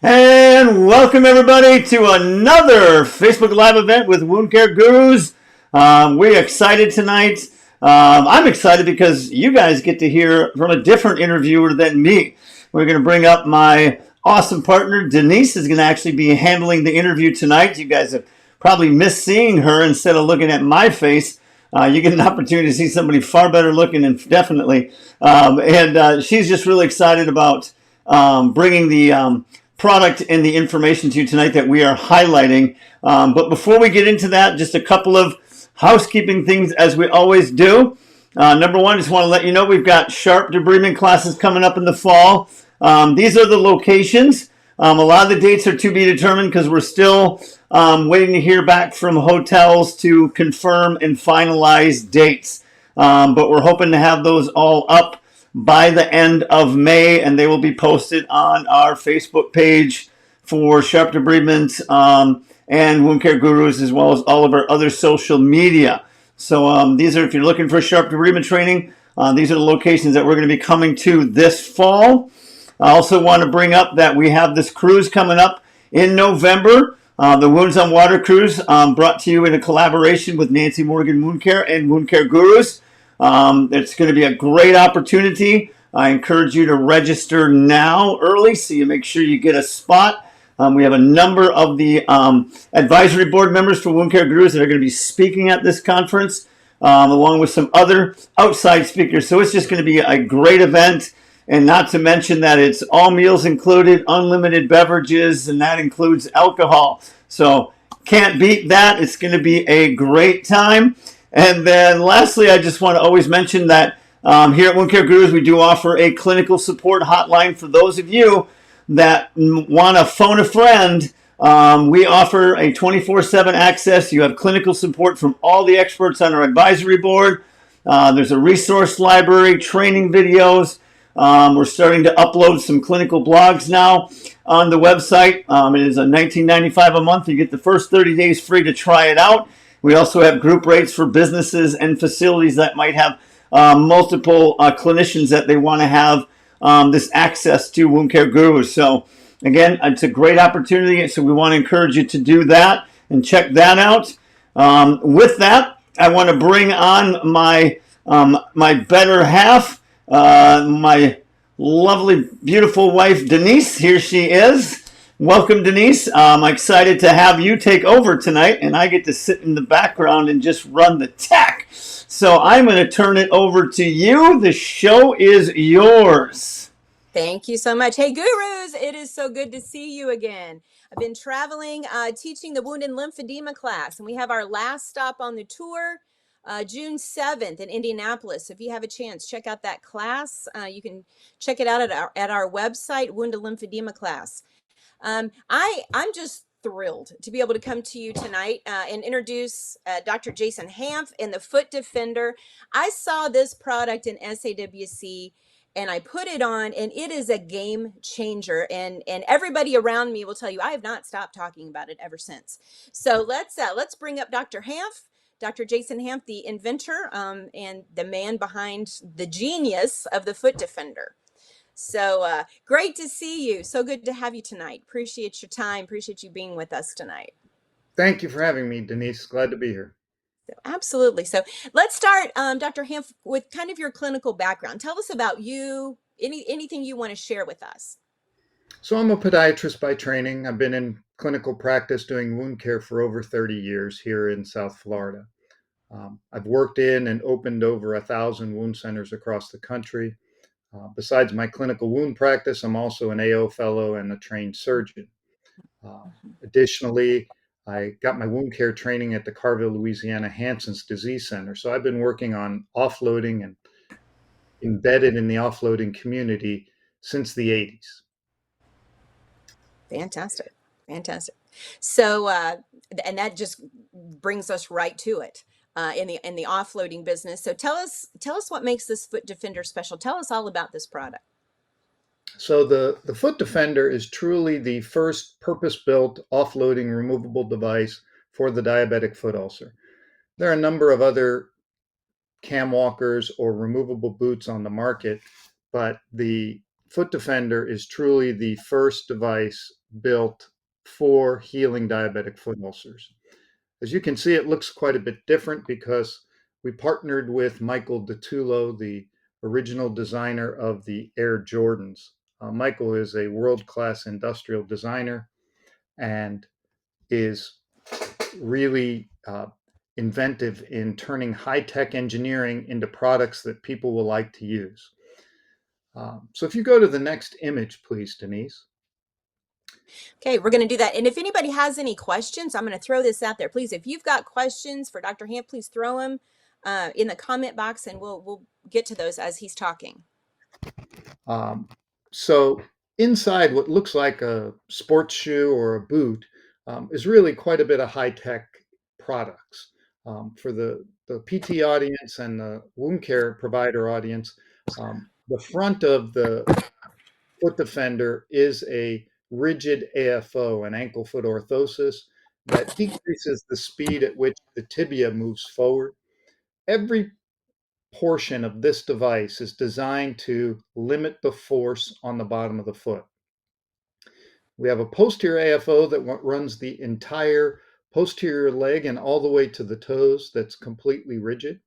And welcome everybody to another Facebook Live event with Wound Care Gurus. We're excited tonight. I'm excited because you guys get to hear from a different interviewer than me. We're going to bring up my awesome partner. Denise is going to actually be handling the interview tonight. You guys have probably missed seeing her instead of looking at my face. You get an opportunity to see somebody far better looking, and definitely. She's just really excited about bringing the product and the information to you tonight that we are highlighting. But before we get into that, just a couple of housekeeping things as we always do. Number one, just want to let you know we've got sharp debridement classes coming up in the fall. These are the locations. A lot of the dates are to be determined because we're still waiting to hear back from hotels to confirm and finalize dates. But we're hoping to have those all up by the end of May, and they will be posted on our Facebook page for Sharp Debridement and Wound Care Gurus, as well as all of our other social media. So these are, if you're looking for Sharp Debridement training, these are the locations that we're going to be coming to this fall. I also want to bring up that we have this cruise coming up in November. The Wounds on Water cruise, brought to you in a collaboration with Nancy Morgan Wound Care and Wound Care Gurus. It's going to be a great opportunity. I encourage you to register now early so you make sure you get a spot. We have a number of the advisory board members for Wound Care Gurus that are going to be speaking at this conference, along with some other outside speakers. So it's just going to be a great event. And not to mention that it's all meals included, unlimited beverages, and that includes alcohol. So can't beat that. It's going to be a great time. And then lastly, I just want to always mention that here at Wound Care Gurus, we do offer a clinical support hotline for those of you that want to phone a friend. We offer a 24/7 access. You have clinical support from all the experts on our advisory board. There's a resource library, training videos. We're starting to upload some clinical blogs now on the website. It is a $19.95 a month. You get the first 30 days free to try it out. We also have group rates for businesses and facilities that might have multiple clinicians that they want to have this access to Wound Care Gurus. So again, it's a great opportunity. So we want to encourage you to do that and check that out. With that, I want to bring on my my better half, my lovely, beautiful wife, Denise. Here she is. Welcome, Denise. I'm excited to have you take over tonight, and I get to sit in the background and just run the tech. So I'm going to turn it over to you. The show is yours. Thank you so much. Hey, gurus, it is so good to see you again. I've been traveling, teaching the wound and lymphedema class, and we have our last stop on the tour, June 7th in Indianapolis. So if you have a chance, check out that class. You can check it out at our website, Wound and Lymphedema class. I'm just thrilled to be able to come to you tonight and introduce Dr. Jason Hanft and the Foot Defender. I saw this product in SAWC and I put it on, and it is a game changer. And everybody around me will tell you I have not stopped talking about it ever since. So let's bring up Dr. Hanft. Dr. Jason Hanft, the inventor and the man behind the genius of the Foot Defender. So great to see you. So good to have you tonight. Appreciate your time. Appreciate you being with us tonight. Thank you for having me, Denise. Glad to be here. Absolutely. So let's start, Dr. Hanft, with kind of your clinical background. Tell us about you, anything you want to share with us. So, I'm a podiatrist by training. I've been in clinical practice doing wound care for over 30 years here in South Florida. I've worked in and opened over 1,000 wound centers across the country. Besides my clinical wound practice, I'm also an AO fellow and a trained surgeon. Additionally, I got my wound care training at the Carville, Louisiana Hansen's Disease Center. So I've been working on offloading and embedded in the offloading community since the 80s. Fantastic. Fantastic. So, and that just brings us right to it. In the offloading business. So tell us what makes this Foot Defender special. Tell us all about this product. So the Foot Defender is truly the first purpose-built offloading removable device for the diabetic foot ulcer. There are a number of other cam walkers or removable boots on the market, but the Foot Defender is truly the first device built for healing diabetic foot ulcers. As you can see, it looks quite a bit different because we partnered with Michael DeTullo, the original designer of the Air Jordans. Michael is a world-class industrial designer and is really inventive in turning high-tech engineering into products that people will like to use. So if you go to the next image, please, Denise. Okay, we're going to do that. And if anybody has any questions, I'm going to throw this out there. Please, if you've got questions for Dr. Hanft, please throw them in the comment box, and we'll get to those as he's talking. So inside what looks like a sports shoe or a boot is really quite a bit of high-tech products. For the PT audience and the wound care provider audience, the front of the Foot Defender is a rigid AFO, an ankle foot orthosis, that decreases the speed at which the tibia moves forward. Every portion of this device is designed to limit the force on the bottom of the foot. We have a posterior AFO that runs the entire posterior leg and all the way to the toes that's completely rigid.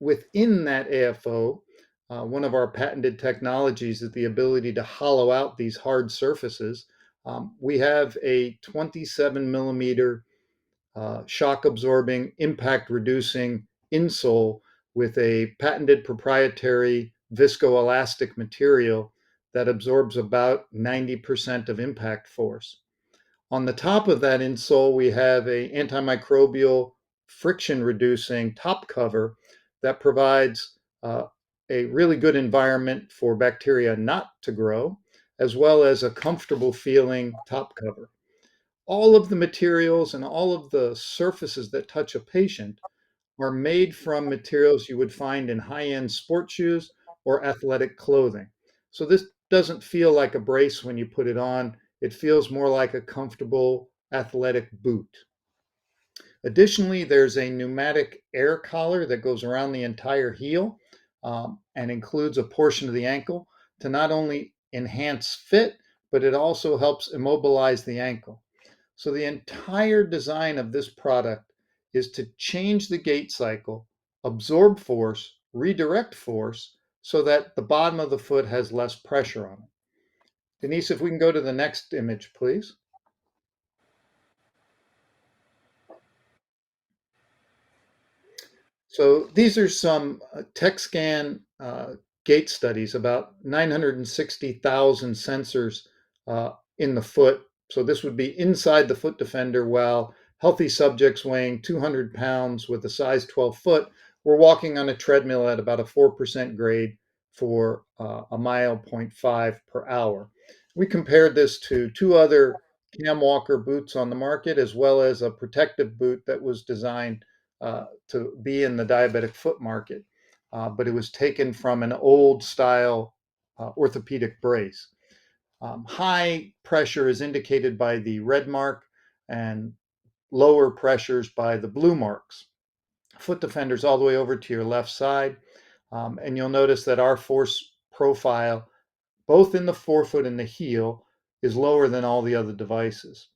Within that AFO, one of our patented technologies is the ability to hollow out these hard surfaces. We have a 27 millimeter shock absorbing, impact reducing insole with a patented proprietary viscoelastic material that absorbs about 90% of impact force. On the top of that insole, we have a antimicrobial friction reducing top cover that provides a really good environment for bacteria not to grow, as well as a comfortable feeling top cover. All of the materials and all of the surfaces that touch a patient are made from materials you would find in high-end sports shoes or athletic clothing. So this doesn't feel like a brace when you put it on. It feels more like a comfortable athletic boot. Additionally, there's a pneumatic air collar that goes around the entire heel and includes a portion of the ankle to not only enhance fit, but it also helps immobilize the ankle. So the entire design of this product is to change the gait cycle, absorb force, redirect force, so that the bottom of the foot has less pressure on it. Denise, if we can go to the next image, please. So these are some tech scan gait studies, about 960,000 sensors in the foot. So this would be inside the Foot Defender while healthy subjects weighing 200 pounds with a size 12 foot were walking on a treadmill at about a 4% grade for a mile 0.5 per hour. We compared this to two other cam walker boots on the market, as well as a protective boot that was designed to be in the diabetic foot market, but it was taken from an old style orthopedic brace. High pressure is indicated by the red mark and lower pressures by the blue marks. Foot Defender's all the way over to your left side, and you'll notice that our force profile, both in the forefoot and the heel, is lower than all the other devices.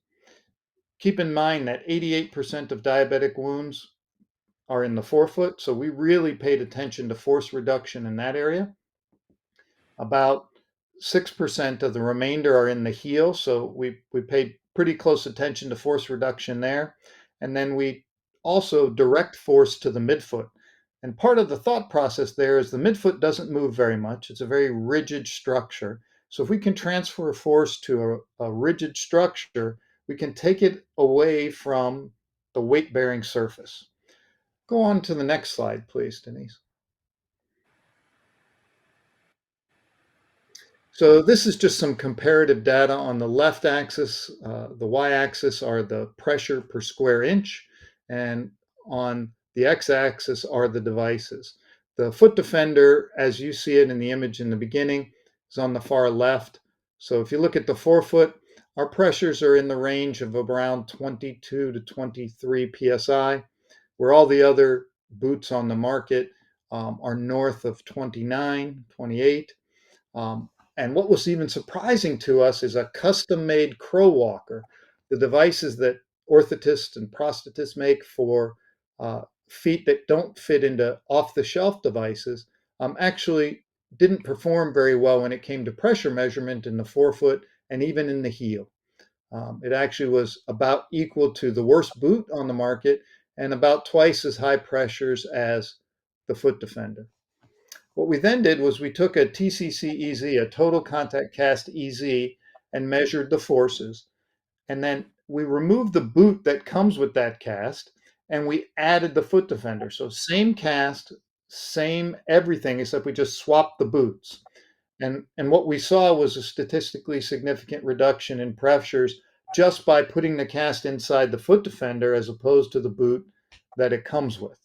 Keep in mind that 88% of diabetic wounds are in the forefoot, so we really paid attention to force reduction in that area. About 6% of the remainder are in the heel, so we paid pretty close attention to force reduction there. And then we also direct force to the midfoot. And part of the thought process there is the midfoot doesn't move very much. It's a very rigid structure. So if we can transfer force to a rigid structure, we can take it away from the weight-bearing surface. Go on to the next slide, please, Denise. So this is just some comparative data. On the left axis, the y-axis are the pressure per square inch, and on the x-axis are the devices. The Foot Defender, as you see it in the image in the beginning, is on the far left. So if you look at the forefoot, our pressures are in the range of around 22 to 23 psi, where all the other boots on the market are north of 29, 28. And what was even surprising to us is a custom-made crow walker, the devices that orthotists and prosthetists make for feet that don't fit into off-the-shelf devices, actually didn't perform very well when it came to pressure measurement in the forefoot and even in the heel. It actually was about equal to the worst boot on the market and about twice as high pressures as the foot defender. What we then did was we took a TCC EZ, a total contact cast EZ, and measured the forces. And then we removed the boot that comes with that cast and we added the foot defender. So same cast, same everything, except we just swapped the boots. And what we saw was a statistically significant reduction in pressures just by putting the cast inside the foot defender as opposed to the boot that it comes with.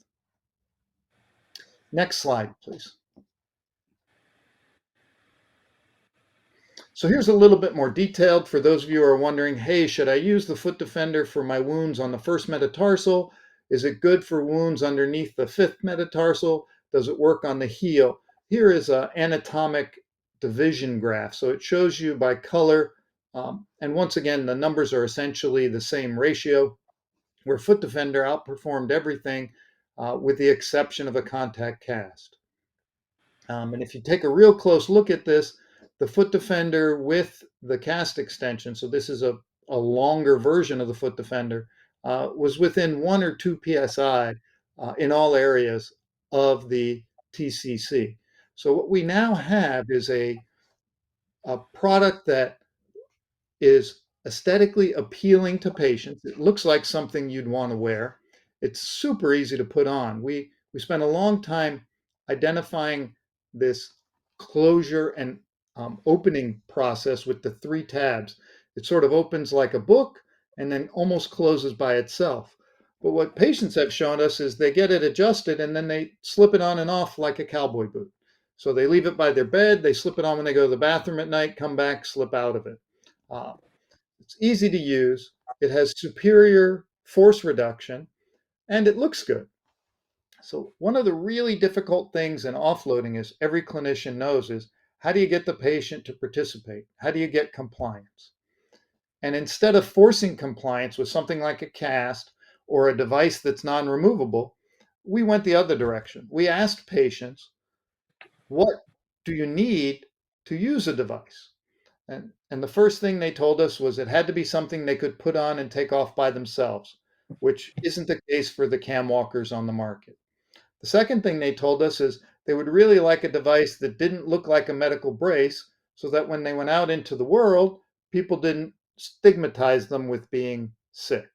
Next slide, please. So here's a little bit more detailed for those of you who are wondering, hey, should I use the foot defender for my wounds on the first metatarsal? Is it good for wounds underneath the fifth metatarsal? Does it work on the heel? Here is an anatomic division graph. So it shows you by color. And once again, the numbers are essentially the same ratio, where foot defender outperformed everything with the exception of a contact cast. And if you take a real close look at this, the foot defender with the cast extension, so this is a longer version of the foot defender, was within 1 or 2 psi in all areas of the TCC. So what we now have is a product that is aesthetically appealing to patients. It looks like something you'd want to wear. It's super easy to put on. We spent a long time identifying this closure and opening process with the 3 tabs. It sort of opens like a book and then almost closes by itself. But what patients have shown us is they get it adjusted and then they slip it on and off like a cowboy boot. So they leave it by their bed, they slip it on when they go to the bathroom at night, come back, slip out of it. Uh, it's easy to use, it has superior force reduction, and it looks good. So one of the really difficult things in offloading, as every clinician knows, is how do you get the patient to participate? How do you get compliance? And instead of forcing compliance with something like a cast or a device that's non-removable, we went the other direction. We asked patients, what do you need to use a device? And the first thing they told us was it had to be something they could put on and take off by themselves, which isn't the case for the cam walkers on the market. The second thing they told us is they would really like a device that didn't look like a medical brace so that when they went out into the world, people didn't stigmatize them with being sick.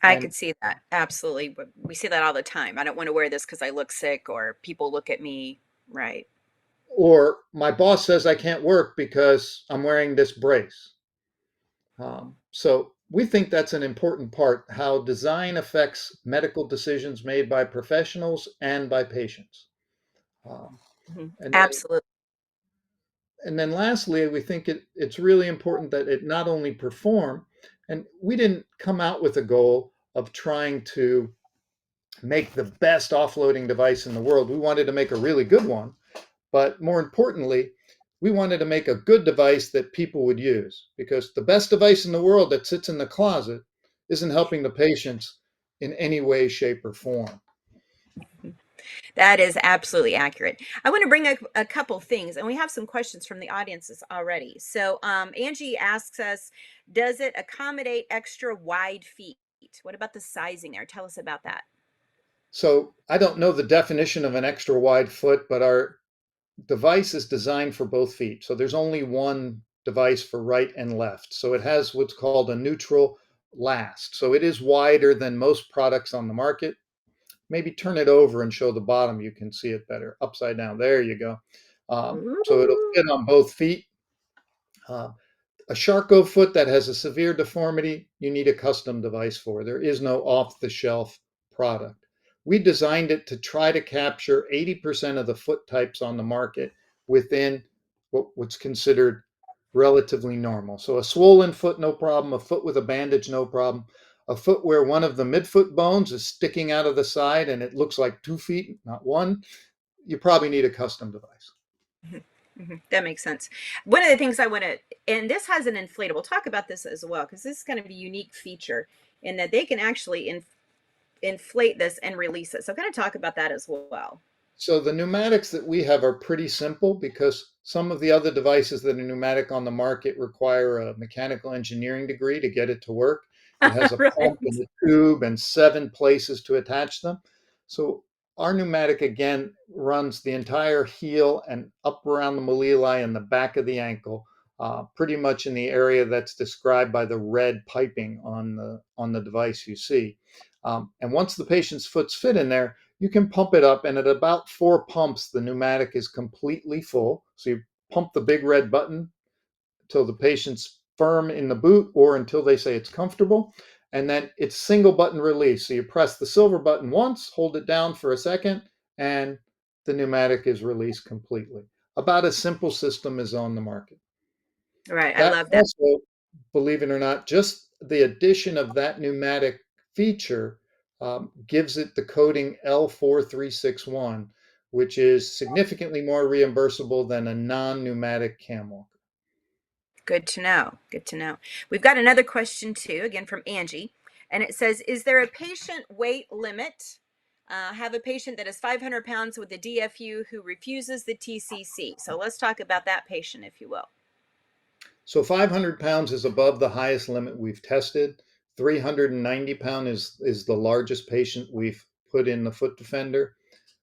I And could see that. Absolutely. We see that all the time. I don't want to wear this because I look sick or people look at me. Right. or my boss says I can't work because I'm wearing this brace. So we think that's an important part, how design affects medical decisions made by professionals and by patients. Um, Mhm. and then Absolutely. and then lastly, we think it's really important that it not only perform, and we didn't come out with a goal of trying to make the best offloading device in the world. We wanted to make a really good one, but more importantly, we wanted to make a good device that people would use, because the best device in the world that sits in the closet isn't helping the patients in any way, shape, or form. That is absolutely accurate. I want to bring up a couple things, and we have some questions from the audiences already. So, Angie asks us, does it accommodate extra wide feet? What about the sizing there? Tell us about that. So I don't know the definition of an extra wide foot, but our device is designed for both feet. So there's only one device for right and left. So it has what's called a neutral last. So it is wider than most products on the market. Maybe turn it over and show the bottom. You can see it better. Upside down. There you go. So it'll Ooh. fit on both feet. Uh, a Charcot foot that has a severe deformity, you need a custom device for. There is no off-the-shelf product. We designed it to try to capture 80% of the foot types on the market within what's considered relatively normal. So a swollen foot, no problem. A foot with a bandage, no problem. A foot where one of the midfoot bones is sticking out of the side and it looks like 2 feet, not one, you probably need a custom device. That makes sense. One of the things I want to, and this has an inflatable, we'll talk about this as well, because this is kind of a unique feature in that they can actually inflate this and release it. So I'm going to talk about that as well. So the pneumatics that we have are pretty simple because some of the other devices that are pneumatic on the market require a mechanical engineering degree to get it to work. It has a pump Right. and a tube and 7 places to attach them. So our pneumatic again runs the entire heel and up around the malleoli and the back of the ankle, pretty much in the area that's described by the red piping on the device you see. And once the patient's foot's fit in there, you can pump it up, and at about 4 pumps, the pneumatic is completely full. So you pump the big red button until the patient's firm in the boot or until they say it's comfortable. And then it's single button release. So you press the silver button once, hold it down for a second, and the pneumatic is released completely. About as simple system as on the market. Right. I That love that. also, believe it or not, just the addition of that pneumatic feature gives it the coding L4361, which is significantly more reimbursable than a non-pneumatic cam walker. Good to know. Good to know. We've got another question too, again from Angie, and it says, "Is there a patient weight limit? Have a patient that is 500 pounds with a DFU who refuses the TCC." So let's talk about that patient, if you will. So 500 pounds is above the highest limit we've tested. 390 pounds is the largest patient we've put in the foot defender.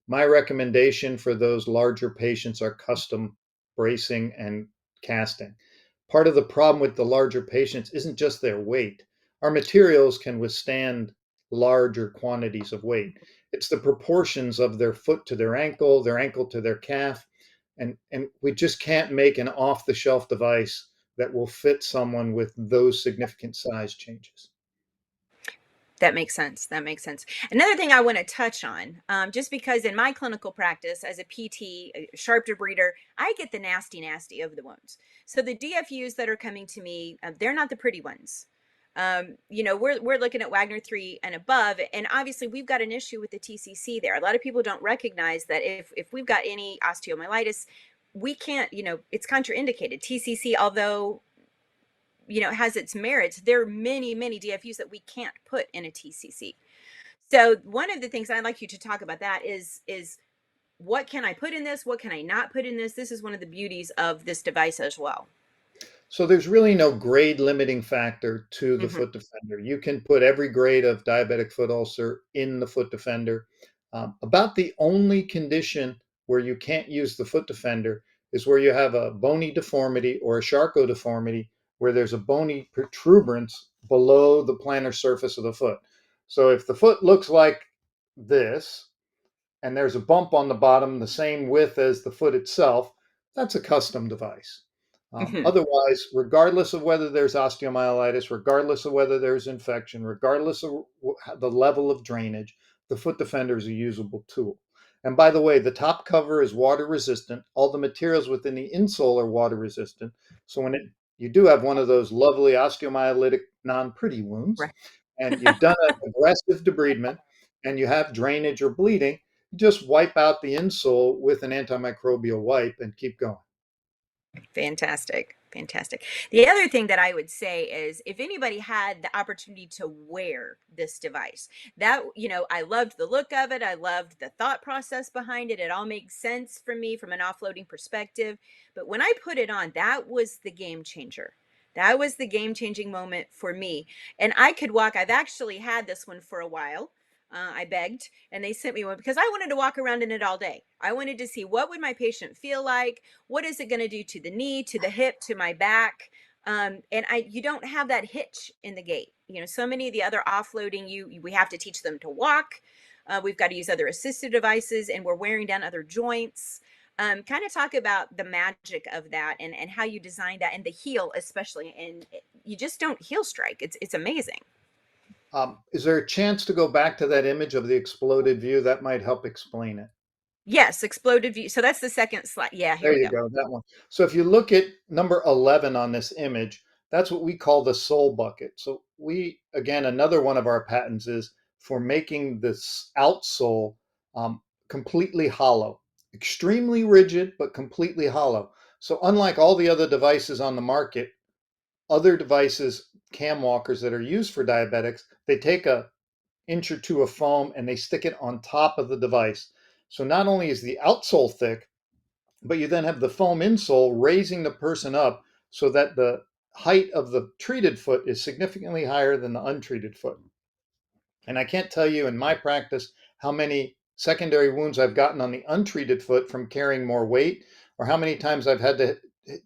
My recommendation for those larger patients are custom bracing and casting. Part of the problem with the larger patients isn't just their weight. Our materials can withstand larger quantities of weight. It's the proportions of their foot to their ankle to their calf. And we just can't make an off the shelf device that will fit someone with those significant size changes. That makes sense. That makes sense. Another thing I want to touch on, just because in my clinical practice as a PT, a sharp debrider, I get the nasty, nasty of the wounds. So the DFUs that are coming to me, they're not the pretty ones. We're looking at Wagner 3 and above, and obviously we've got an issue with the TCC there. A lot of people don't recognize that if we've got any osteomyelitis, we can't, it's contraindicated. TCC, although has its merits, there are many, many DFUs that we can't put in a TCC. So one of the things I'd like you to talk about that is what can I put in this? What can I not put in this? This is one of the beauties of this device as well. So there's really no grade limiting factor to the Hmm. foot defender. You can put every grade of diabetic foot ulcer in the foot defender. About the only condition where you can't use the foot defender is where you have a bony deformity or a Charcot deformity where there's a bony protuberance below the plantar surface of the foot. So if the foot looks like this, and there's a bump on the bottom the same width as the foot itself, that's a custom device. Hmm. Otherwise, regardless of whether there's osteomyelitis, regardless of whether there's infection, regardless of the level of drainage, the foot defender is a usable tool. And by the way, the top cover is water resistant. All the materials within the insole are water resistant. So you do have one of those lovely osteomyelitic non-pretty wounds, Right. and you've done an aggressive debridement, and you have drainage or bleeding, just wipe out the insole with an antimicrobial wipe and keep going. Fantastic. Fantastic. The other thing that I would say is if anybody had the opportunity to wear this device, that, I loved the look of it. I loved the thought process behind it. It all makes sense for me from an offloading perspective. But when I put it on, that was the game changer. That was the game changing moment for me. And I could walk, I've actually had this one for a while. I begged and they sent me one because I wanted to walk around in it all day. I wanted to see what would my patient feel like, what is it going to do to the knee, to the hip, to my back. And you don't have that hitch in the gait. So many of the other offloading, we have to teach them to walk. We've got to use other assistive devices, and we're wearing down other joints. Kind of talk about the magic of that and how you design that, and the heel especially. And you just don't heel strike. It's amazing. Is there a chance to go back to that image of the exploded view? That might help explain it. Yes, exploded view. So that's the second slide. Yeah, here There we you go. go, that one. So if you look at number 11 on this image, that's what we call the sole bucket. So again, another one of our patents is for making this outsole completely hollow, extremely rigid, but completely hollow. So unlike all the other devices on the market, other devices, cam walkers that are used for diabetics, they take a inch or two of foam and they stick it on top of the device. So not only is the outsole thick, but you then have the foam insole raising the person up so that the height of the treated foot is significantly higher than the untreated foot. And I can't tell you in my practice how many secondary wounds I've gotten on the untreated foot from carrying more weight, or how many times I've had to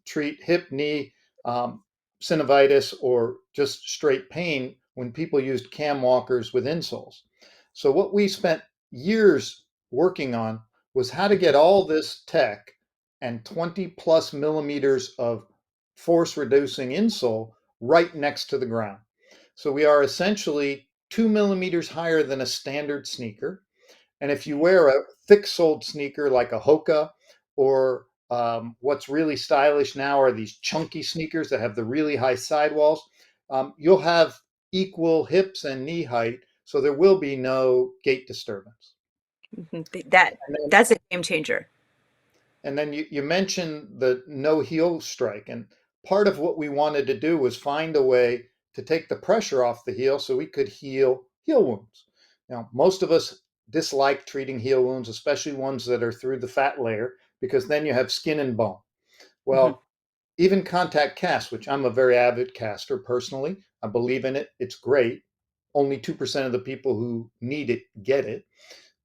treat hip, knee, synovitis, or just straight pain when people used cam walkers with insoles. So, what we spent years working on was how to get all this tech and 20 plus millimeters of force reducing insole right next to the ground. So we are essentially 2 millimeters higher than a standard sneaker. And if you wear a thick soled sneaker like a Hoka, or what's really stylish now are these chunky sneakers that have the really high sidewalls, you'll have equal hips and knee height. So there will be no gait disturbance. That And then that's a game changer. you mentioned the no heel strike. And part of what we wanted to do was find a way to take the pressure off the heel so we could heal heel wounds. Now, most of us dislike treating heel wounds, especially ones that are through the fat layer, because then you have skin and bone. Mhm. Well, even contact cast, which I'm a very avid caster personally, I believe in it. It's great. Only 2% of the people who need it get it.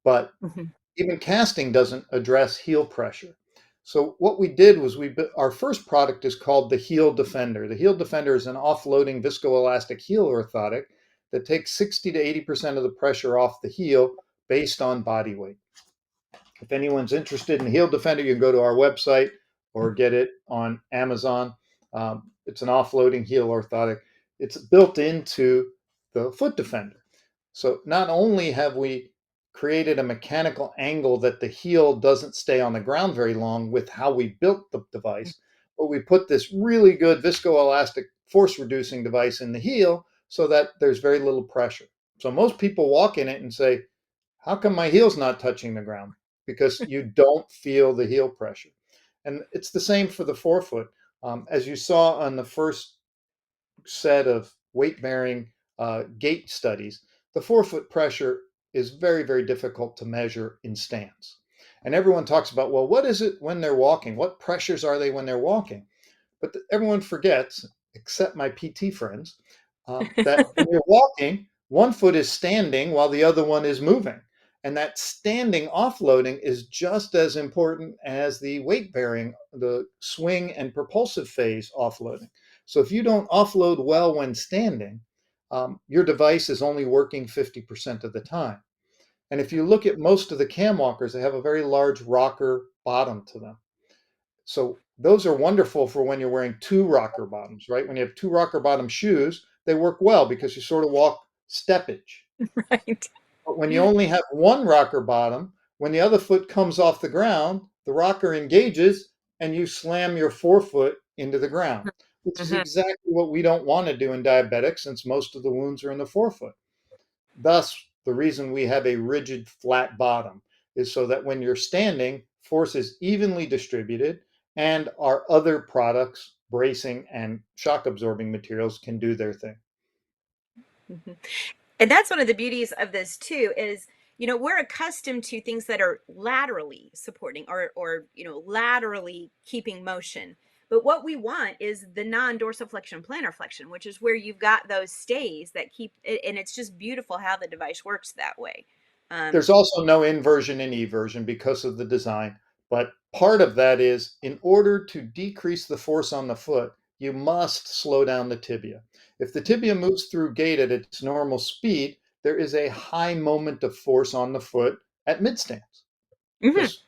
But Mhm. even casting doesn't address heel pressure. So what we did was our first product is called the Heel Defender. The Heel Defender is an offloading viscoelastic heel orthotic that takes 60 to 80% of the pressure off the heel based on body weight. If anyone's interested in Heel Defender, you can go to our website or get it on Amazon. It's an offloading heel orthotic. It's built into the Foot Defender. So not only have we created a mechanical angle that the heel doesn't stay on the ground very long with how we built the device, but we put this really good viscoelastic force reducing device in the heel so that there's very little pressure. So most people walk in it and say, how come my heel's not touching the ground? Because you don't feel the heel pressure. And it's the same for the forefoot. As you saw on the first set of weight bearing gait studies, the forefoot pressure is very, very difficult to measure in stance. And everyone talks about, well, what is it when they're walking? What pressures are they when they're walking? But everyone forgets, except my PT friends, that when you're walking, one foot is standing while the other one is moving. And that standing offloading is just as important as the weight bearing, the swing and propulsive phase offloading. So if you don't offload well when standing, your device is only working 50% of the time. And if you look at most of the cam walkers, they have a very large rocker bottom to them. So those are wonderful for when you're wearing two rocker bottoms, right? When you have two rocker bottom shoes, they work well because you sort of walk steppage. Right. But when you only have one rocker bottom, when the other foot comes off the ground, the rocker engages and you slam your forefoot into the ground, which is Mhm. exactly what we don't want to do in diabetics since most of the wounds are in the forefoot. Thus, the reason we have a rigid flat bottom is so that when you're standing, force is evenly distributed and our other products, bracing and shock absorbing materials, can do their thing. Mhm. And that's one of the beauties of this too is, we're accustomed to things that are laterally supporting or laterally keeping motion. But what we want is the non-dorsiflexion plantar flexion, which is where you've got those stays that keep it, and it's just beautiful how the device works that way. Um, There's also no inversion and eversion because of the design, but part of that is in order to decrease the force on the foot, you must slow down the tibia. If the tibia moves through gait at its normal speed, there is a high moment of force on the foot at mid stance mhm, because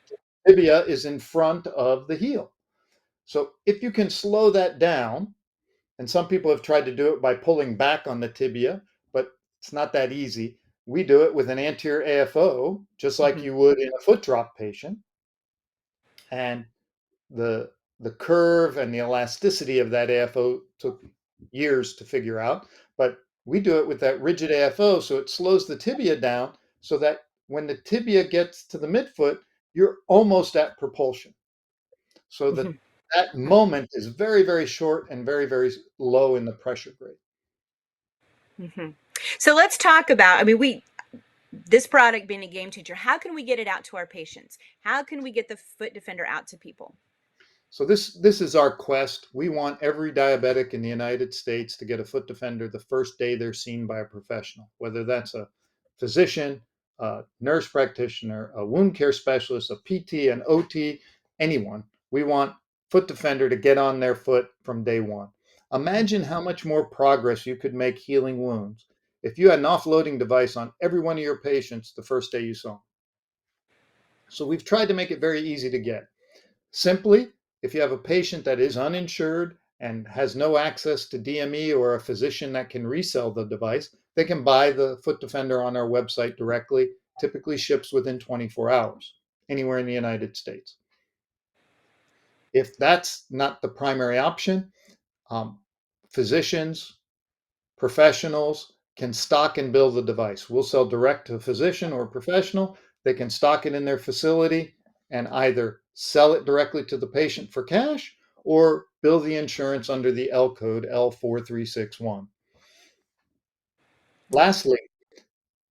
tibia is in front of the heel. So if you can slow that down, and some people have tried to do it by pulling back on the tibia, but it's not that easy. We do it with an anterior AFO, just like mhm, you would in a foot drop patient. And the the curve and the elasticity of that AFO took years to figure out, but we do it with that rigid AFO, so it slows the tibia down so that when the tibia gets to the midfoot, you're almost at propulsion. So the mhm. That moment is very, very short and very, very low in the pressure grade. Hmm. So let's talk about, I mean, this product being a game changer, how can we get it out to our patients? How can we get the Foot Defender out to people? So this is our quest. We want every diabetic in the United States to get a foot defender the first day they're seen by a professional, whether that's a physician, a nurse practitioner, a wound care specialist, a PT, an OT, anyone. We want foot defender to get on their foot from day one. Imagine how much more progress you could make healing wounds if you had an offloading device on every one of your patients the first day you saw them. So we've tried to make it very easy to get. Simply, if you have a patient that is uninsured and has no access to DME or a physician that can resell the device, they can buy the Foot Defender on our website directly. Typically ships within 24 hours anywhere in the United States. If that's not the primary option, um, physicians, professionals can stock and build the device. We'll sell direct to a physician or a professional. They can stock it in their facility and either sell it directly to the patient for cash or bill the insurance under the L code L4361. Lastly,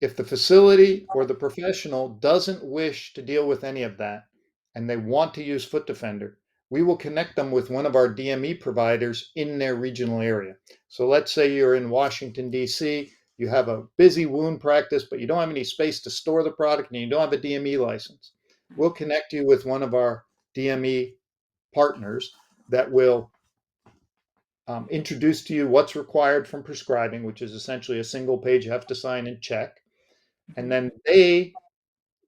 if the facility or the professional doesn't wish to deal with any of that and they want to use Foot Defender, we will connect them with one of our DME providers in their regional area. So let's say you're in Washington, D.C., you have a busy wound practice, but you don't have any space to store the product and you don't have a DME license. We'll connect you with one of our DME partners that will introduce to you what's required from prescribing, which is essentially a single page you have to sign and check. And then they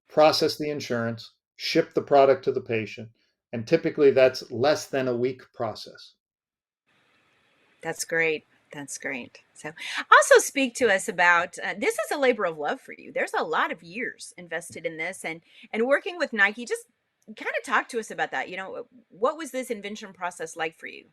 process the insurance, ship the product to the patient, and typically that's less than a week process. That's great. That's great. So, also speak to us about this is a labor of love for you. There's a lot of years invested in this, and working with Nike. Just kind of talk to us about that. What was this invention process like for you?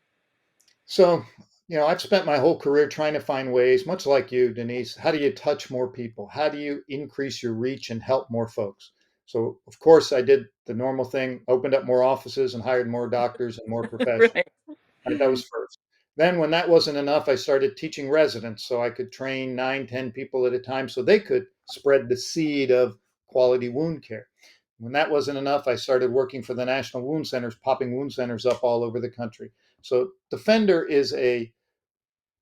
So, I've spent my whole career trying to find ways, much like you, Denise, how do you touch more people? How do you increase your reach and help more folks? So, of course, I did the normal thing, opened up more offices and hired more doctors and more professionals. Right. Right, that was first. Then, when that wasn't enough, I started teaching residents so I could train 9, 10 people at a time so they could spread the seed of quality wound care. When that wasn't enough, I started working for the National Wound Centers, popping wound centers up all over the country. So Defender is a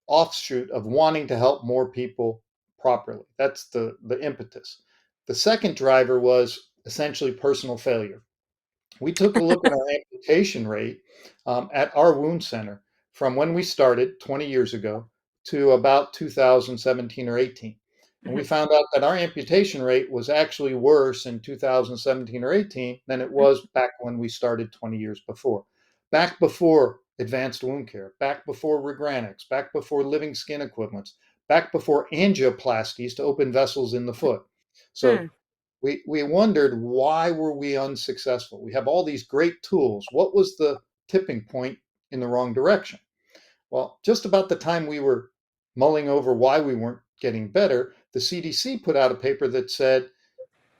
offshoot of wanting to help more people properly. That's the impetus. The second driver was essentially personal failure. We took a look at our amputation rate at our wound center from when we started 20 years ago to about 2017 or 18. And we Mhm. found out that our amputation rate was actually worse in 2017 or 18 than it was back when we started 20 years before. Back before advanced wound care, back before regranics, back before living skin equivalents, back before angioplasties to open vessels in the foot. So Hmm. we wondered, why were we unsuccessful? We have all these great tools. What was the tipping point in the wrong direction? Well, just about the time we were mulling over why we weren't getting better, the CDC put out a paper that said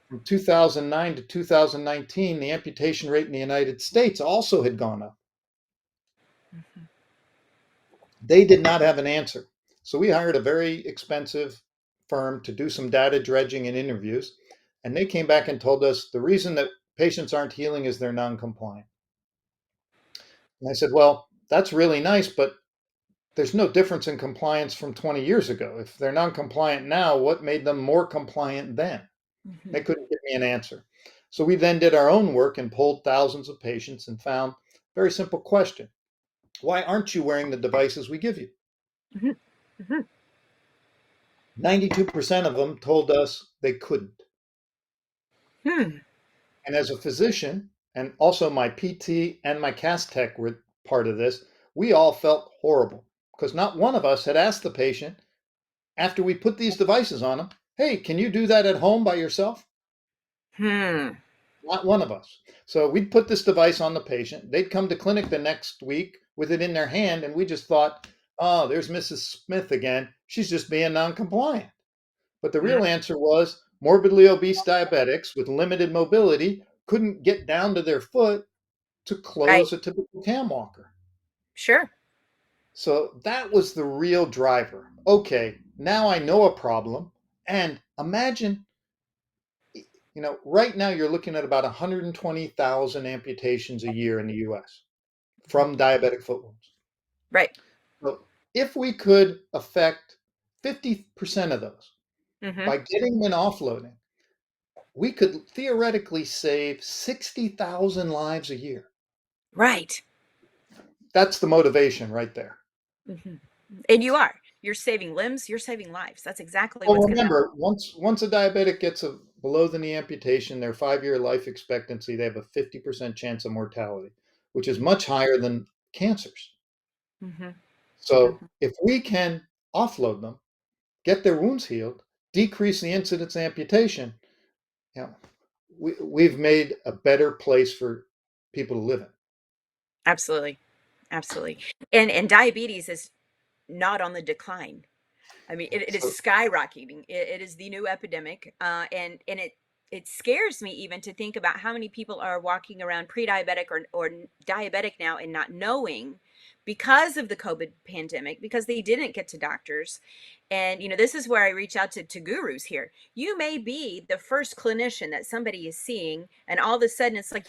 from 2009 to 2019, the amputation rate in the United States also had gone up. Mhm. They did not have an answer. So we hired a very expensive firm to do some data dredging and interviews. And they came back and told us the reason that patients aren't healing is they're non-compliant. And I said, well, that's really nice, but there's no difference in compliance from 20 years ago. If they're non-compliant now, what made them more compliant then? They Mhm. couldn't give me an answer. So we then did our own work and polled thousands of patients and found a very simple question. Why aren't you wearing the devices we give you? Mhm. Mhm. 92% of them told us they couldn't. Hmm. And as a physician, and also my PT and my cast tech were part of this, we all felt horrible because not one of us had asked the patient after we put these devices on them, hey, can you do that at home by yourself? Hmm. Not one of us. So we'd put this device on the patient. They'd come to clinic the next week with it in their hand, and we just thought, oh, there's Mrs. Smith again. She's just being non-compliant. But the Hmm. real answer was morbidly obese diabetics with limited mobility couldn't get down to their foot to Right. close a typical cam walker. Sure. So that was the real driver. Okay, now I know a problem. And imagine, right now you're looking at about 120,000 amputations a year in the US Mhm. from diabetic foot wounds. Right. So if we could affect 50% of those Hmm. by getting them in offloading, we could theoretically save 60,000 lives a year. Right. That's the motivation right there. Hmm. And you're saving limbs, you're saving lives. That's exactly Well, what's going to happen. remember, once a diabetic gets a below the knee amputation, their 5-year life expectancy, they have a 50% chance of mortality, which is much higher than cancers. Hmm. So Hmm. if we can offload them, get their wounds healed, decrease the incidence of amputation, you know, we've made a better place for people to live in. Absolutely. Absolutely. And diabetes is not on the decline. I mean, it is So, skyrocketing. It is the new epidemic, and it scares me even to think about how many people are walking around pre-diabetic or diabetic now and not knowing because of the COVID pandemic, because they didn't get to doctors. And this is where I reach out to gurus here. You may be the first clinician that somebody is seeing, and all of a sudden it's like,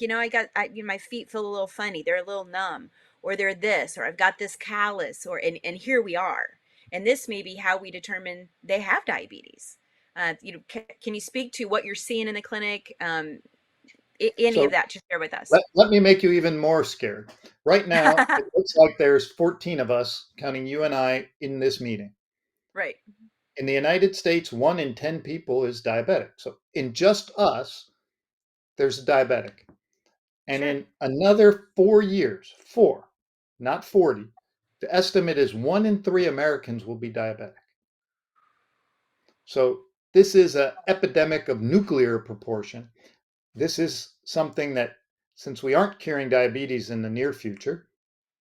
my feet feel a little funny, they're a little numb, or they're this, or I've got this callus, and here we are, and this may be how we determine they have diabetes. Can you speak to what you're seeing in the clinic? Any of so that to share with us? let me make you even more scared. Right now, it looks like there's 14 of us, counting you and I, in this meeting. Right. In the United States, 1 in 10 people is diabetic. So in just us, there's a diabetic. And Sure. in another 4 years, 4, not 40, the estimate is 1 in 3 Americans will be diabetic. So this is an epidemic of nuclear proportion. This is something that, since we aren't curing diabetes in the near future,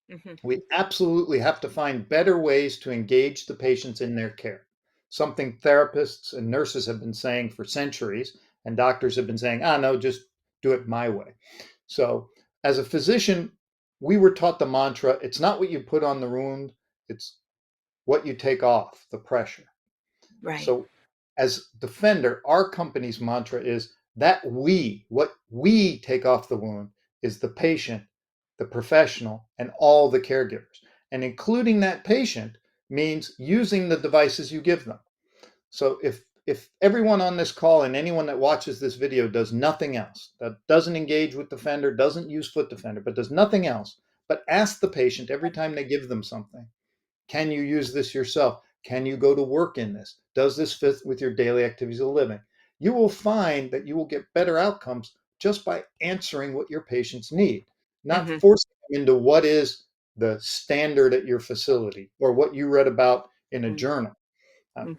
Hmm. we absolutely have to find better ways to engage the patients in their care. Something therapists and nurses have been saying for centuries, and doctors have been saying, no, just do it my way. So, as a physician, we were taught the mantra, it's not what you put on the wound, it's what you take off, the pressure. Right. So, as Defender, our company's mantra is that what we take off the wound is the patient, the professional, and all the caregivers. And including that patient means using the devices you give them. So if everyone on this call and anyone that watches this video does nothing else, that doesn't engage with Defender, doesn't use Foot Defender, but does nothing else, but ask the patient every time they give them something, can you use this yourself? Can you go to work in this? Does this fit with your daily activities of living? You will find that you will get better outcomes just by answering what your patients need, not Hmm. forcing them into what is the standard at your facility or what you read about in a journal. Hmm.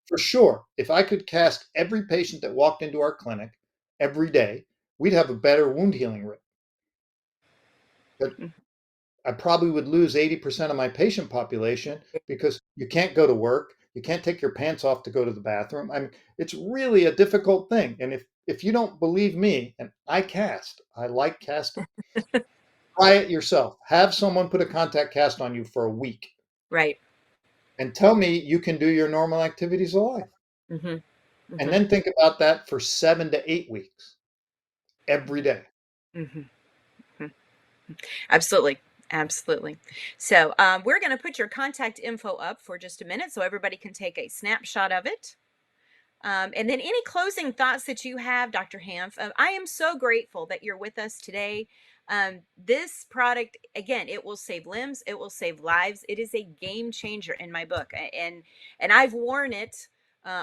For sure, if I could cast every patient that walked into our clinic every day, we'd have a better wound healing rate. But I probably would lose 80% of my patient population because you can't go to work, you can't take your pants off to go to the bathroom. I mean, it's really a difficult thing. And if you don't believe me, and I like casting, try it yourself. Have someone put a contact cast on you for a week Right. and tell me you can do your normal activities of life. Hmm. And Hmm. then think about that for 7 to 8 weeks every day. Hmm. Absolutely. Absolutely. So we're going to put your contact info up for just a minute so everybody can take a snapshot of it. And then any closing thoughts that you have, Dr. Hanf? I am so grateful that you're with us today. This product, again, it will save limbs, it will save lives. It is a game changer in my book, and I've worn it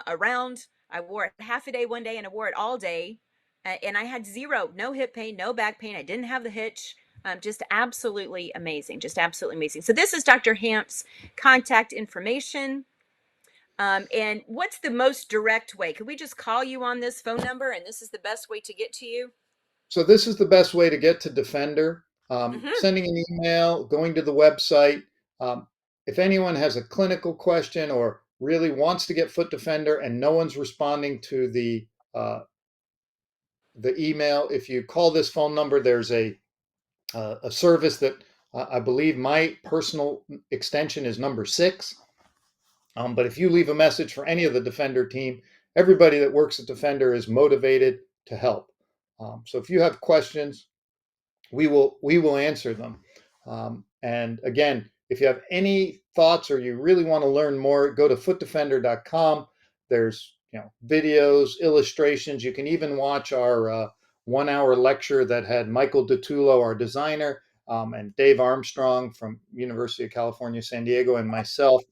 around. I wore it half a day one day, and I wore it all day, and I had no hip pain, no back pain. I didn't have the hitch. Just absolutely amazing, just absolutely amazing. So this is Dr. Hamp's contact information. And what's the most direct way? Could we just call you on this phone number and this is the best way to get to you? So this is the best way to get to Defender. Hmm. Sending an email, going to the website. Um, if anyone has a clinical question or really wants to get Foot Defender and no one's responding to the email, if you call this phone number, there's a a service that I believe my personal extension is number 6. But if you leave a message for any of the Defender team, everybody that works at Defender is motivated to help. So if you have questions, we will answer them. And again, if you have any thoughts or you really want to learn more, go to footdefender.com. There's videos, illustrations. You can even watch our 1 hour lecture that had Michael DeTullo, our designer, and Dave Armstrong from University of California, San Diego, and myself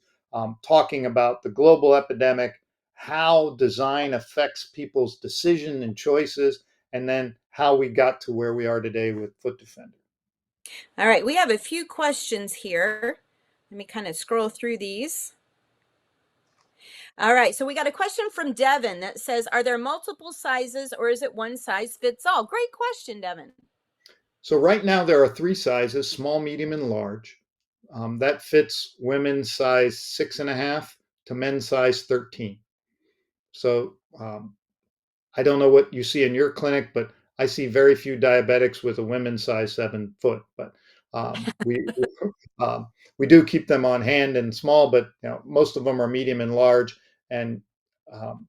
talking about the global epidemic, how design affects people's decision and choices, and then how we got to where we are today with Foot Defender. All right, we have a few questions here. Let me kind of scroll through these. All right, so we got a question from Devin that says, are there multiple sizes or is it one size fits all? Great question, Devin. So right now there are 3 sizes: small, medium, and large. That fits women's size 6.5 to men's size 13. So I don't know what you see in your clinic, but I see very few diabetics with a women's size 7 foot. But we we do keep them on hand and small, but most of them are medium and large. And um,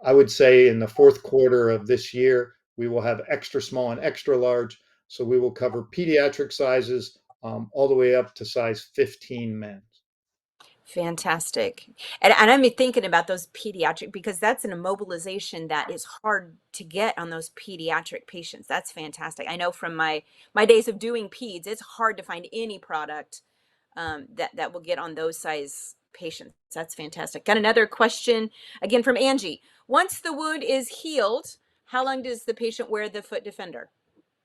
I would say in the fourth quarter of this year, we will have extra small and extra large. So we will cover pediatric sizes all the way up to size 15 men. Fantastic. And I'm thinking about those pediatric because that's an immobilization that is hard to get on those pediatric patients. That's fantastic. I know from my days of doing peds, it's hard to find any product that will get on those size patients. That's fantastic. Got another question again from Angie. Once the wound is healed, how long does the patient wear the foot defender?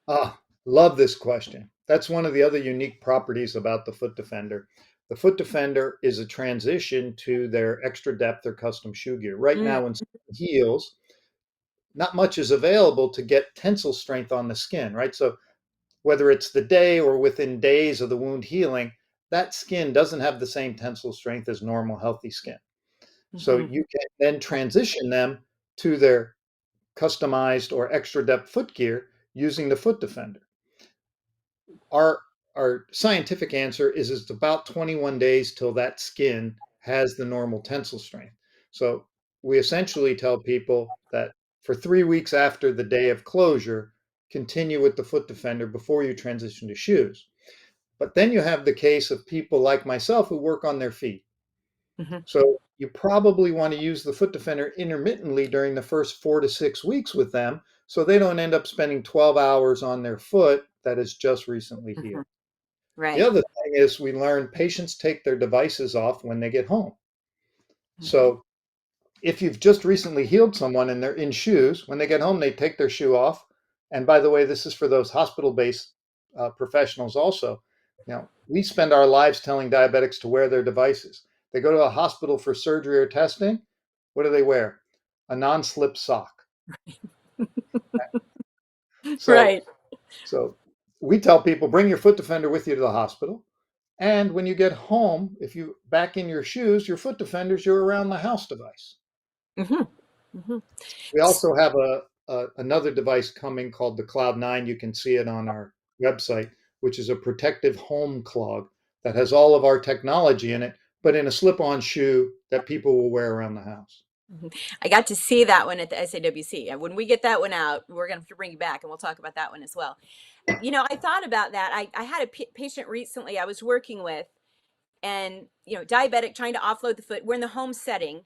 Ah, love this question. That's one of the other unique properties about the Foot Defender. The Foot Defender is a transition to their extra depth or custom shoe gear. Right Mm, now, when someone heals, not much is available to get tensile strength on the skin, right? So whether it's the day or within days of the wound healing, that skin doesn't have the same tensile strength as normal healthy skin. So mhm, you can then transition them to their customized or extra depth foot gear using the Foot Defender. Our our scientific answer is it's about 21 days till that skin has the normal tensile strength. So we essentially tell people that for 3 weeks after the day of closure, continue with the Foot Defender before you transition to shoes. But then you have the case of people like myself who work on their feet. mhm, So you probably want to use the Foot Defender intermittently during the first 4 to 6 weeks with them so they don't end up spending 12 hours on their foot that has just recently mhm. healed. The Right. other thing is we learn patients take their devices off when they get home. Mhm, So if you've just recently healed someone and they're in shoes, when they get home, they take their shoe off. And by the way, this is for those hospital-based professionals also. We spend our lives telling diabetics to wear their devices. They go to a hospital for surgery or testing. What do they wear? A non-slip sock. So, right. so we tell people bring your Foot Defender with you to the hospital. And when you get home, if you back in your shoes, your Foot Defender's your around the house device. Mhm, mhm. We also have another device coming called the Cloud 9. You can see it on our website, which is a protective home clog that has all of our technology in it, but in a slip-on shoe that people will wear around the house. Mhm. I got to see that one at the SAWC. And when we get that one out, we're going to bring you back and we'll talk about that one as well. I thought about that. I had a patient recently I was working with and, diabetic trying to offload the foot. We're in the home setting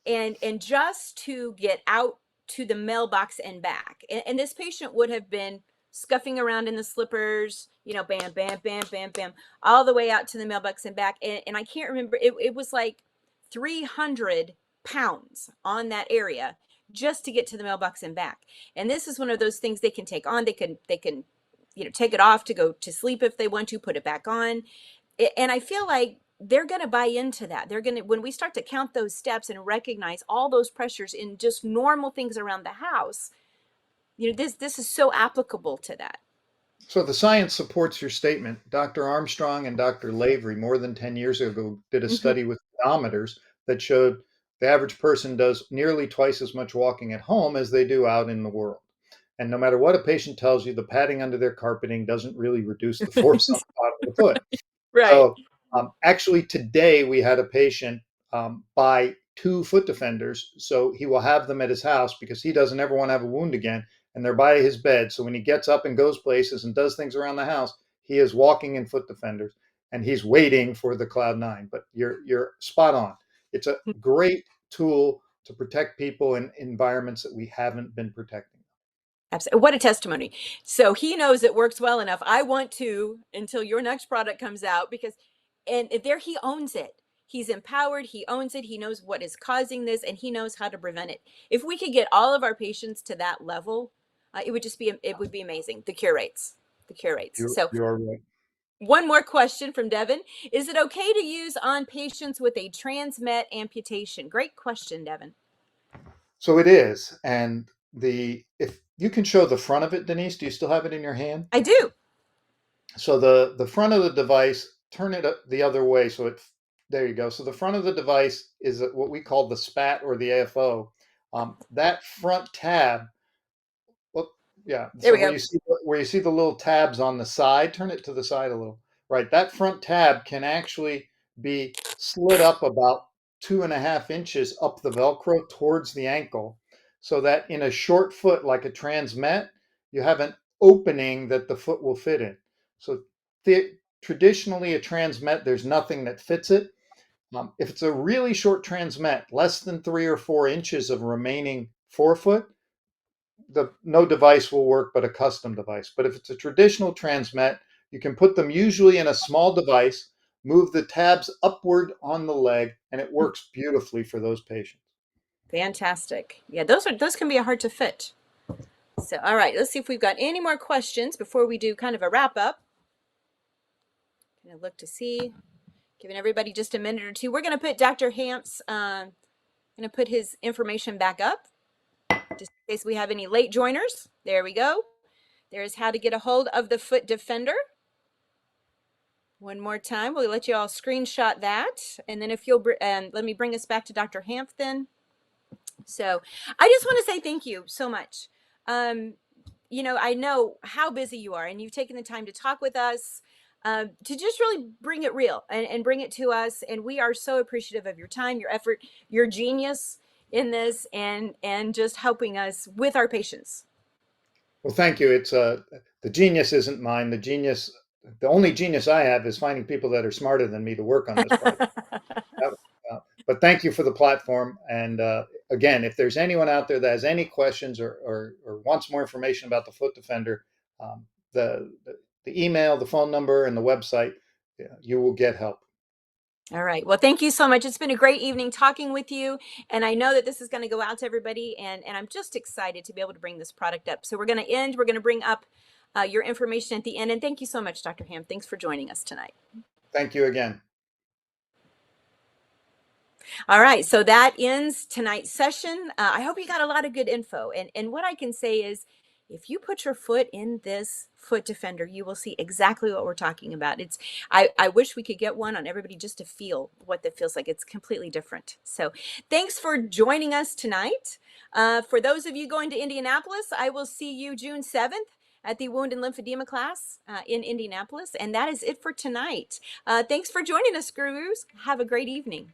and just to get out to the mailbox and back. And this patient would have been scuffing around in the slippers, bam, bam, bam, bam, bam, all the way out to the mailbox and back. And I can't remember, it was like 300 pounds on that area just to get to the mailbox and back. And this is one of those things they can take on. They can take it off to go to sleep if they want to, put it back on. And I feel like they're going to buy into that. They're going to, when we start to count those steps and recognize all those pressures in just normal things around the house, this is so applicable to that. So the science supports your statement. Dr. Armstrong and Dr. Lavery more than 10 years ago did a Hmm. study with pedometers that showed the average person does nearly twice as much walking at home as they do out in the world. And no matter what a patient tells you, the padding under their carpeting doesn't really reduce the force on the bottom of the foot. Right. So actually today we had a patient buy 2 foot defenders. So he will have them at his house because he doesn't ever want to have a wound again. And they're by his bed. So when he gets up and goes places and does things around the house, he is walking in foot defenders and he's waiting for the Cloud 9. But you're spot on. It's a great tool to protect people in environments that we haven't been protecting. Absolutely. What a testimony. So he knows it works well enough. I want to until your next product comes out because, and there he owns it. He's empowered. He owns it. He knows what is causing this and he knows how to prevent it. If we could get all of our patients to that level, it would just be, it would be amazing. The cure rates, the cure rates. So You're right. one more question from Devin. Is it okay to use on patients with a transmet amputation? Great question, Devin. So it is. And if you can show the front of it, Denise, do you still have it in your hand? I do. So the front of the device, turn it the other way. So there you go. So the front of the device is what we call the SPAT or the AFO. That front tab, well, yeah. There So we go. where you see the little tabs on the side, turn it to the side a little. Right. That front tab can actually be slid up about 2.5 inches up the Velcro towards the ankle, so that in a short foot like a transmet, you have an opening that the foot will fit in. So traditionally, a transmet, there's nothing that fits it. If it's a really short transmet, less than 3 or 4 inches of remaining forefoot, no device will work but a custom device. But if it's a traditional transmet, you can put them usually in a small device, move the tabs upward on the leg, and it works beautifully for those patients. Fantastic. Yeah, those can be hard to fit. So, all right, let's see if we've got any more questions before we do kind of a wrap up. Gonna look to see, giving everybody just a minute or two. We're gonna put Dr. Hanft's, gonna put his information back up, just in case we have any late joiners. There we go. There's how to get a hold of the foot defender. One more time, we'll let you all screenshot that, and then if you'll, let me bring us back to Dr. Hanft then. So I just want to say thank you so much. You know, I know how busy you are, and you've taken the time to talk with us, to just really bring it real and bring it to us. And we are so appreciative of your time, your effort, your genius in this, and just helping us with our patients. Well, thank you. It's the genius isn't mine. The only genius I have is finding people that are smarter than me to work on this project. But thank you for the platform. And again, if there's anyone out there that has any questions or wants more information about the Foot Defender, um, the, the email, the phone number, and the website, you will get help. All right. Well, thank you so much. It's been a great evening talking with you. And I know that this is going to go out to everybody. And I'm just excited to be able to bring this product up. So we're going to end. We're going to bring up your information at the end. And thank you so much, Dr. Hanft. Thanks for joining us tonight. Thank you again. All right, so that ends tonight's session. I hope you got a lot of good info. And what I can say is, if you put your foot in this foot defender, you will see exactly what we're talking about. I wish we could get one on everybody just to feel what that feels like. It's completely different. So thanks for joining us tonight. For those of you going to Indianapolis, I will see you June 7th at the Wound and Lymphedema class in Indianapolis. And that is it for tonight. Thanks for joining us, gurus. Have a great evening.